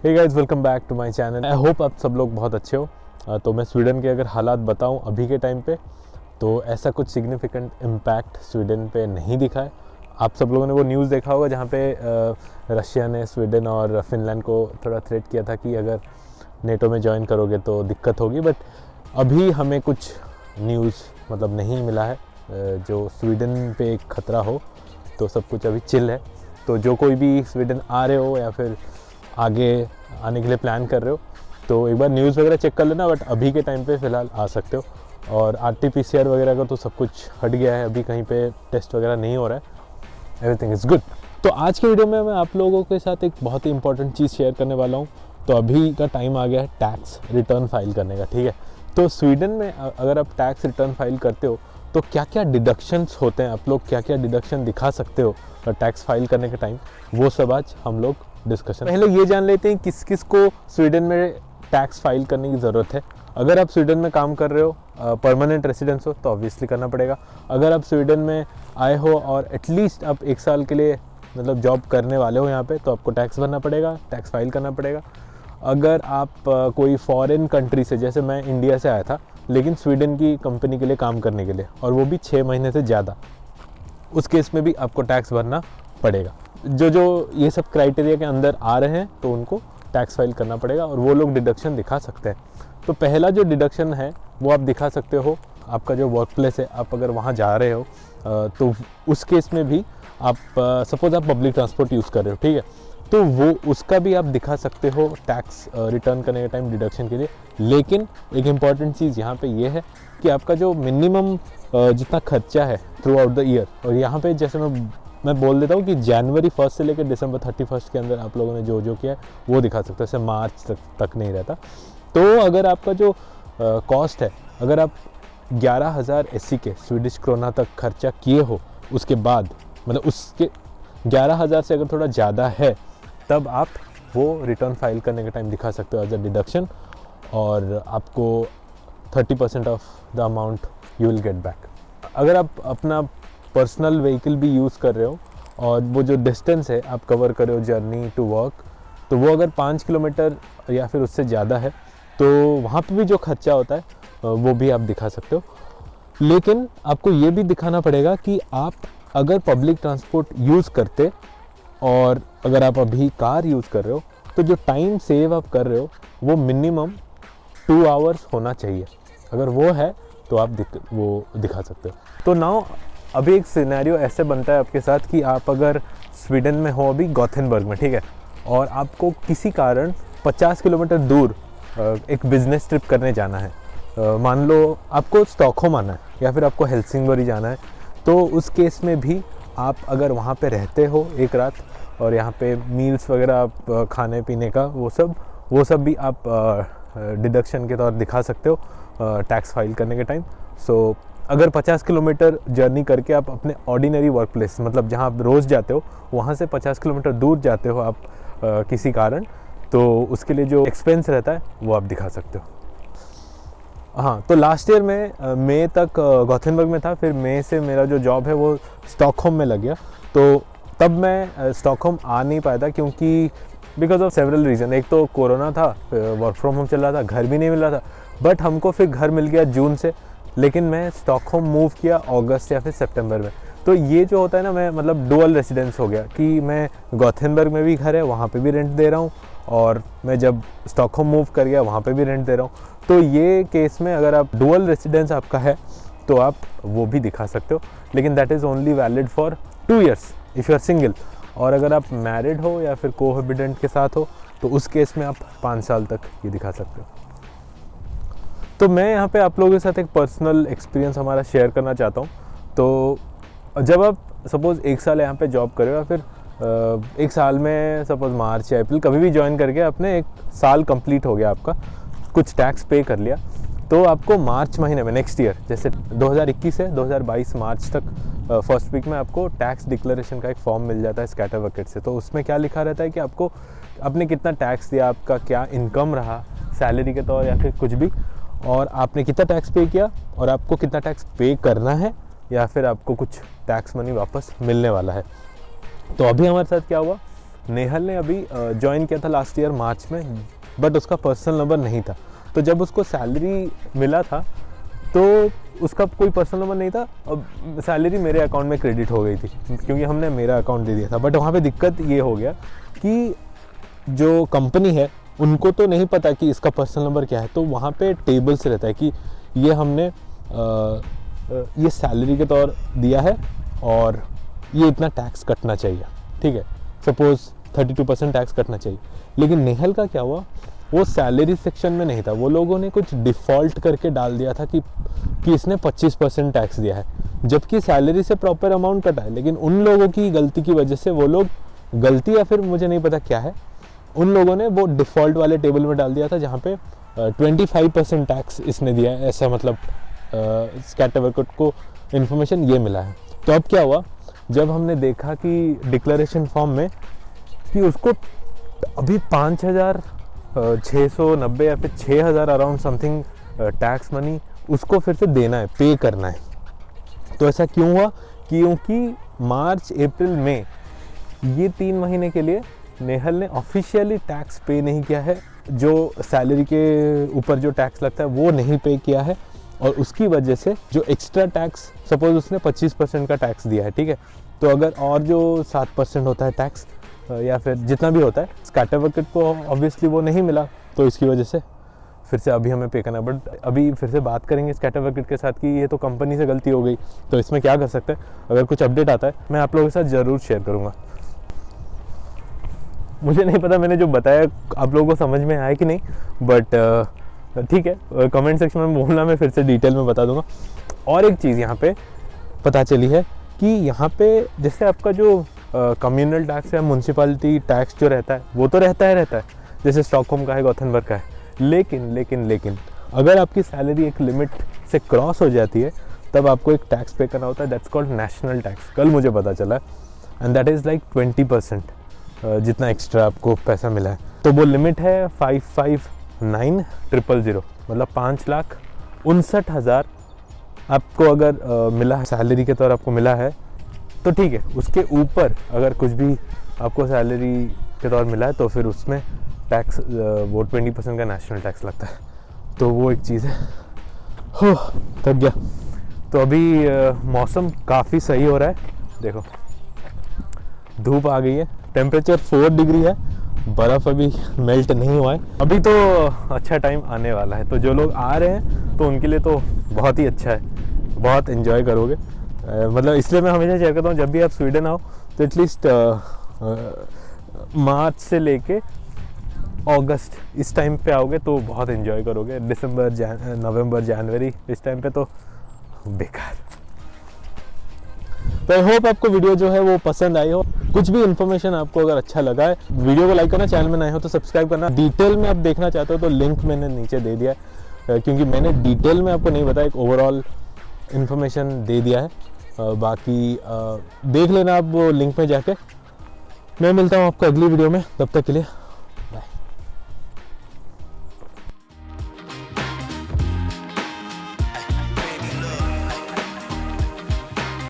Hey guys, welcome back to my channel. I hope आप सब लोग बहुत अच्छे हो। तो मैं स्वीडन के अगर हालात बताऊं अभी के टाइम पे, तो ऐसा कुछ सिग्निफिकेंट इम्पैक्ट स्वीडन पे नहीं दिखा है। आप सब लोगों ने वो न्यूज़ देखा होगा जहाँ पे रशिया ने स्वीडन और फिनलैंड को थोड़ा थ्रेट किया था कि अगर नेटो में ज्वाइन करोगे तो दिक्कत होगी। बट अभी हमें कुछ न्यूज़ मतलब नहीं मिला है जो स्वीडन पे एक ख़तरा हो। तो सब कुछ अभी चिल है। तो जो कोई भी स्वीडन आ रहे हो या फिर आगे आने के लिए प्लान कर रहे हो तो एक बार न्यूज़ वगैरह चेक कर लेना। बट अभी के टाइम पे फ़िलहाल आ सकते हो। और RT-PCR वगैरह का तो सब कुछ हट गया है, अभी कहीं पे टेस्ट वगैरह नहीं हो रहा है। Everything is good. तो आज के वीडियो में मैं आप लोगों के साथ एक बहुत ही इंपॉर्टेंट चीज़ शेयर करने वाला हूँ। तो अभी का टाइम आ गया है टैक्स रिटर्न फाइल करने का, ठीक है। तो स्वीडन में अगर आप टैक्स रिटर्न फाइल करते हो तो क्या क्या डिडक्शंस होते हैं, आप लोग क्या क्या डिडक्शन दिखा सकते हो टैक्स फाइल करने के टाइम, वो सब आज हम लोग डिस्कशन। पहले ये जान लेते हैं किस किस को स्वीडन में टैक्स फाइल करने की ज़रूरत है। अगर आप स्वीडन में काम कर रहे हो, परमानेंट रेसिडेंस हो, तो ऑब्वियसली करना पड़ेगा। अगर आप स्वीडन में आए हो और एटलीस्ट आप 1 साल के लिए मतलब जॉब करने वाले हो यहाँ पे, तो आपको टैक्स भरना पड़ेगा, टैक्स फाइल करना पड़ेगा। अगर आप कोई फॉरेन कंट्री से, जैसे मैं इंडिया से आया था लेकिन स्वीडन की कंपनी के लिए काम करने के लिए, और वो भी 6 महीने से ज़्यादा, उस केस में भी आपको टैक्स भरना पड़ेगा। जो ये सब क्राइटेरिया के अंदर आ रहे हैं तो उनको टैक्स फाइल करना पड़ेगा और वो लोग डिडक्शन दिखा सकते हैं। तो पहला जो डिडक्शन है वो आप दिखा सकते हो, आपका जो वर्क प्लेस है, आप अगर वहाँ जा रहे हो तो उस केस में भी आप सपोज आप पब्लिक ट्रांसपोर्ट यूज़ कर रहे हो, ठीक है, तो वो उसका भी आप दिखा सकते हो टैक्स रिटर्न करने के टाइम डिडक्शन के लिए। लेकिन एक इम्पॉर्टेंट चीज़ यहाँ पे ये है कि आपका जो मिनिमम जितना खर्चा है थ्रू आउट द ईयर, और यहाँ पे जैसे मैं बोल देता हूँ कि जनवरी 1 से लेकर दिसंबर 31 के अंदर आप लोगों ने जो किया है वो दिखा सकते हो, जैसे मार्च तक नहीं रहता। तो अगर आपका जो कॉस्ट है, अगर आप 11,000 SEK के स्वीडिश क्रोना तक खर्चा किए हो, उसके बाद मतलब उसके 11,000 से अगर थोड़ा ज़्यादा है, तब आप वो रिटर्न फाइल करने के टाइम दिखा सकते हो एज अ डिडक्शन, और आपको 30% of the amount you will get back. अगर आप अपना पर्सनल व्हीकल भी यूज़ कर रहे हो और वो जो डिस्टेंस है आप कवर कर रहे हो जर्नी टू वर्क, तो वो अगर 5 किलोमीटर या फिर उससे ज़्यादा है तो वहाँ पे भी जो खर्चा होता है वो भी आप दिखा सकते हो। लेकिन आपको ये भी दिखाना पड़ेगा कि आप अगर पब्लिक ट्रांसपोर्ट यूज़ करते और अगर आप अभी कार यूज़ कर रहे हो तो जो टाइम सेव आप कर रहे हो वो मिनिमम 2 आवर्स होना चाहिए। अगर वो है तो आप वो दिखा सकते हो। तो नाउ अभी एक सिनेरियो ऐसे बनता है आपके साथ कि आप अगर स्वीडन में हो अभी गॉथेनबर्ग में, ठीक है, और आपको किसी कारण 50 किलोमीटर दूर एक बिज़नेस ट्रिप करने जाना है। मान लो आपको स्टॉकहोम आना है या फिर आपको हेल्सिंगबरी जाना है, तो उस केस में भी आप अगर वहाँ पे रहते हो एक रात और यहाँ पे मील्स वगैरह आप खाने पीने का वो सब भी आप डिडक्शन के तौर दिखा सकते हो टैक्स फाइल करने के टाइम। सो अगर 50 किलोमीटर जर्नी करके आप अपने ऑर्डिनरी वर्क प्लेस, मतलब जहाँ आप रोज़ जाते हो, वहाँ से 50 किलोमीटर दूर जाते हो आप किसी कारण, तो उसके लिए जो एक्सपेंस रहता है वो आप दिखा सकते हो। हाँ, तो लास्ट ईयर में मई तक गॉथेनबर्ग में था, फिर मई से मेरा जो जॉब है वो स्टॉकहोम में लग गया। तो तब मैं स्टॉकहोम आ नहीं पाया था क्योंकि बिकॉज ऑफ सेवरल रीज़न। एक तो कोरोना था, वर्क फ्रॉम होम चल रहा था, घर भी नहीं मिल रहा था। बट हमको फिर घर मिल गया जून से, लेकिन मैं स्टॉकहोम मूव किया अगस्त या फिर सितंबर में। तो ये जो होता है ना, मैं मतलब डुअल रेसिडेंस हो गया कि मैं गॉथेनबर्ग में भी घर है, वहाँ पे भी रेंट दे रहा हूँ, और मैं जब स्टॉकहोम मूव कर गया वहाँ पे भी रेंट दे रहा हूँ। तो ये केस में अगर आप डुअल रेसिडेंस आपका है तो आप वो भी दिखा सकते हो, लेकिन that is only valid for 2 years if you are single. और अगर आप मैरिड हो या फिर कोहैबिटेंट के साथ हो तो उस केस में आप 5 साल तक ये दिखा सकते हो। तो मैं यहाँ पे आप लोगों के साथ एक पर्सनल एक्सपीरियंस हमारा शेयर करना चाहता हूँ। तो जब आप सपोज़ 1 साल यहाँ पे जॉब करो या फिर 1 साल में सपोज़ मार्च या अप्रैल कभी भी ज्वाइन करके आपने 1 साल कंप्लीट हो गया, आपका कुछ टैक्स पे कर लिया, तो आपको मार्च महीने में नेक्स्ट ईयर, जैसे 2021 से 2022 मार्च तक फर्स्ट वीक में आपको टैक्स डिक्लेरेशन का एक फॉर्म मिल जाता है स्कैटर बकेट से। तो उसमें क्या लिखा रहता है कि आपको आपने कितना टैक्स दिया, आपका क्या इनकम रहा सैलरी के तौर या फिर कुछ भी, और आपने कितना टैक्स पे किया और आपको कितना टैक्स पे करना है, या फिर आपको कुछ टैक्स मनी वापस मिलने वाला है। तो अभी हमारे साथ क्या हुआ, नेहल ने अभी ज्वाइन किया था लास्ट ईयर मार्च में, बट उसका पर्सनल नंबर नहीं था। तो जब उसको सैलरी मिला था तो उसका कोई पर्सनल नंबर नहीं था, अब सैलरी मेरे अकाउंट में क्रेडिट हो गई थी क्योंकि हमने मेरा अकाउंट दे दिया था। बट वहाँ पे दिक्कत ये हो गया कि जो कंपनी है उनको तो नहीं पता कि इसका पर्सनल नंबर क्या है, तो वहाँ पे टेबल से रहता है कि ये हमने ये सैलरी के तौर दिया है और ये इतना टैक्स कटना चाहिए, ठीक है, सपोज़ 32% टैक्स कटना चाहिए। लेकिन नेहल का क्या हुआ, वो सैलरी सेक्शन में नहीं था, वो लोगों ने कुछ डिफ़ॉल्ट करके डाल दिया था कि इसने 25% टैक्स दिया है, जबकि सैलरी से प्रॉपर अमाउंट कटा है। लेकिन उन लोगों की गलती की वजह से वो लोग, गलती या फिर मुझे नहीं पता क्या है, उन लोगों ने वो डिफ़ॉल्ट वाले टेबल में डाल दिया था जहाँ पे 25% टैक्स इसने दिया है, ऐसा मतलब स्कैटर वर्कआउट को इन्फॉर्मेशन ये मिला है। तो अब क्या हुआ, जब हमने देखा कि डिक्लेरेशन फॉर्म में कि उसको अभी 5,690 या फिर 6,000 अराउंड समथिंग टैक्स मनी उसको फिर से देना है, पे करना है। तो ऐसा क्यों हुआ, क्योंकि मार्च अप्रैल मई ये 3 महीने के लिए नेहल ने ऑफिशियली टैक्स पे नहीं किया है, जो सैलरी के ऊपर जो टैक्स लगता है वो नहीं पे किया है, और उसकी वजह से जो एक्स्ट्रा टैक्स, सपोज उसने 25% का टैक्स दिया है, ठीक है, तो अगर और जो 7% होता है टैक्स या फिर जितना भी होता है, स्कैटर वर्कआउट को ऑब्वियसली वो नहीं मिला, तो इसकी वजह से फिर से अभी हमें पे करना है। बट अभी फिर से बात करेंगे स्कैटर वर्कआउट के साथ कि ये तो कंपनी से गलती हो गई, तो इसमें क्या कर सकते हैं। अगर कुछ अपडेट आता है मैं आप लोगों के साथ ज़रूर शेयर करूँगा। मुझे नहीं पता मैंने जो बताया आप लोगों को समझ में आया कि नहीं, बट ठीक है, कमेंट सेक्शन में बोलना, मैं फिर से डिटेल में बता दूंगा। और एक चीज़ यहाँ पे पता चली है कि यहाँ पे जैसे आपका जो कम्युनल टैक्स या म्यूनसिपैलिटी टैक्स जो रहता है वो तो रहता है, जैसे स्टॉकहोम का है, गॉथेनबर्ग का है, लेकिन अगर आपकी सैलरी एक लिमिट से क्रॉस हो जाती है तब आपको एक टैक्स पे करना होता है, दैट्स कॉल्ड नेशनल टैक्स। कल मुझे पता चला, एंड दैट इज़ लाइक 20% जितना एक्स्ट्रा आपको पैसा मिला है। तो वो लिमिट है 559,000, मतलब 5,59,000 आपको अगर मिला है सैलरी के तौर आपको मिला है तो ठीक है। उसके ऊपर अगर कुछ भी आपको सैलरी के तौर मिला है तो फिर उसमें टैक्स वो 20% का नेशनल टैक्स लगता है। तो वो एक चीज़ है। हो थक गया। तो अभी मौसम काफ़ी सही हो रहा है, देखो धूप आ गई है, टेम्परेचर 4 डिग्री है, बर्फ़ अभी मेल्ट नहीं हुआ है। अभी तो अच्छा टाइम आने वाला है, तो जो लोग आ रहे हैं तो उनके लिए तो बहुत ही अच्छा है, बहुत एंजॉय करोगे। मतलब इसलिए मैं हमेशा शेयर करता हूँ, जब भी आप स्वीडन आओ तो एटलीस्ट मार्च से लेके अगस्त इस टाइम पे आओगे तो बहुत एंजॉय करोगे। दिसंबर, नवंबर, जनवरी इस टाइम पे तो बेकार। तो आई होप आपको वीडियो जो है वो पसंद आई हो। कुछ भी इन्फॉर्मेशन आपको अगर अच्छा लगा है, वीडियो को लाइक करना, चैनल में नए हो तो सब्सक्राइब करना। डिटेल में आप देखना चाहते हो तो लिंक मैंने नीचे दे दिया है, क्योंकि मैंने डिटेल में आपको नहीं बताया, एक ओवरऑल इन्फॉर्मेशन दे दिया है। बाकी देख लेना आप वो लिंक में जाके। मैं मिलता हूँ आपको अगली वीडियो में, तब तक के लिए